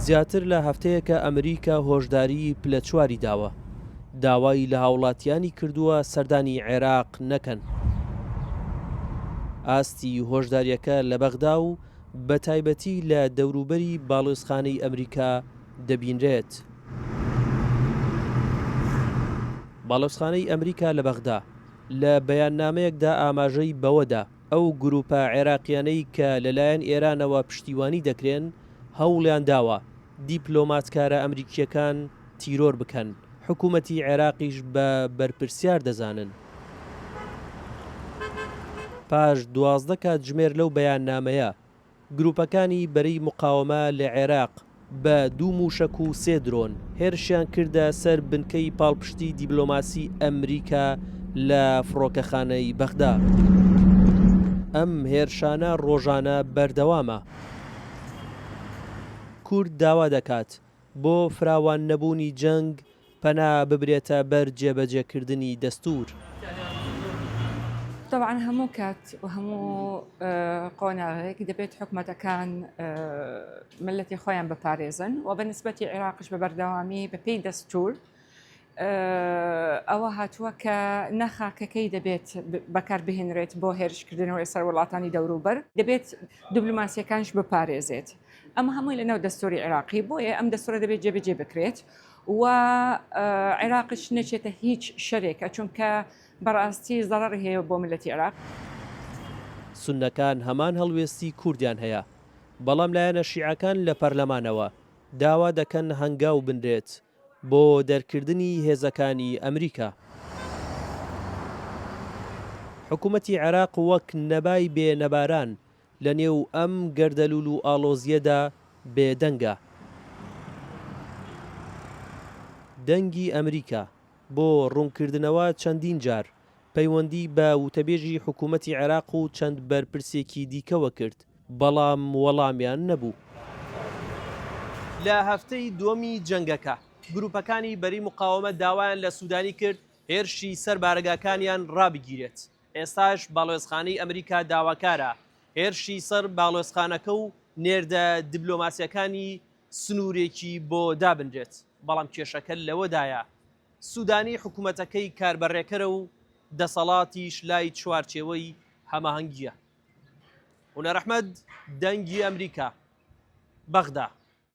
زیاتر لە هەفتەیەکە ئەمریکا هۆشداری پلە چواری داوە. داوای لە هاوڵاتیانی کردووە سەردانی عێراق نەکەن. ئاستی هۆشداریەکە لە بەغدا و بە تایبەتی لە دەوروبەری باڵۆزخانەی ئەمریکا دەبینرێت. باڵۆزخانەی ئەمریکا لە بەغدا لە بەیاننامەیەکدا ئاماژەی بەوەدا ئەو گروپە عێراقیانەی کە لەلایەن ئێرانەوە پشتیوانی دەکرێن هەوڵیان داوە دیپلۆماتکارە ئەمریکیەکان تیرۆر بکەن. حکوومەتی عێراقیش بە بەرپرسیار دەزانن. پاش 12 کاتژمێر لەو بەیاننامەیە گروپەکانی بەرەی مقاومە لە عێراق بە 2 موشک و 3 درۆن هێرشیان کردە سەر بنکەی پاڵپشتی دیپلۆماسی ئەمریکا لە فڕۆکەخانەی بەغدا. ئەم هێرشانە ڕۆژانە بەردەوامە. کورد داوا دەکات بۆ فراوان نەبوونی جەنگ پەنا ببرێتە بەر جێبەجێکردنی دەستور. طبعا هەموو کات و هەموو قۆناغێک دەبێت حکومەتەکان ملەتی خۆیان بپارێزن و بەنسبەتی عێراقش بە بەردەوامی بە پێی دەستور ئەوە هاتووە کە نەخاکەکەی دەبێت بەکار بهێنرێت بۆ هێرشکردنەوەی سەر وڵاتانی دەوروبەر دەبێت دیپلۆماسیەکانش بپارێزێت. ئەمە هەمووی لەناو دەستوری عێراقی بۆیە ئەم دەستورە دەبێت جێبەجێ بکرێت و عێراقش نەچێتە هیچ شەرێکە چونکە بەڕاستی زەڕەری هەیە بۆ ملەتی عێراق. سوننەکان هەمان هەڵوێستی کوردیان هەیە، بەڵام لایەنە شیعەکان لە پەرلەمانەوە داوا دەکەن هەنگاو بنرێت بۆ دەرکردنی هێزەکانی ئەمریکا. حکوومەتی عێراق وەک نەبای بێنەباران لە نێو ئەم گەردەلوول و ئاڵۆزیەدا بێدەنگە. دەنگی ئەمریکا بۆ ڕوونکردنەوە چەندین جار پەیوەندی بە وتەبێژی حکوومەتی عێراق و چەند بەرپرسێکی دیکەوە کرد، بەڵام وەڵامیان نەبوو. لە هەفتەی دووەمی جەنگەکە گروپەکانی بەری مقاومە داوایان لە سوودانی کرد هێرشی سەر بارگاکانیان ڕابگیرێت. ئێستاش باڵۆزخانەی ئەمریکا داواکارە هێرشی سەر باڵۆزخانەکە و نێردە دیپلۆماسیەکانی سنوورێکی بۆ دابنرێت. بەڵام کێشەکە لەوەدایە سوودانی حکوومەتەکەی کاربەڕێکەرە و دەسەڵاتیش لای چوارچێوەی هەماهەنگیە. هونەر ئەحمەد، دەنگی ئەمریکا، بەغدا.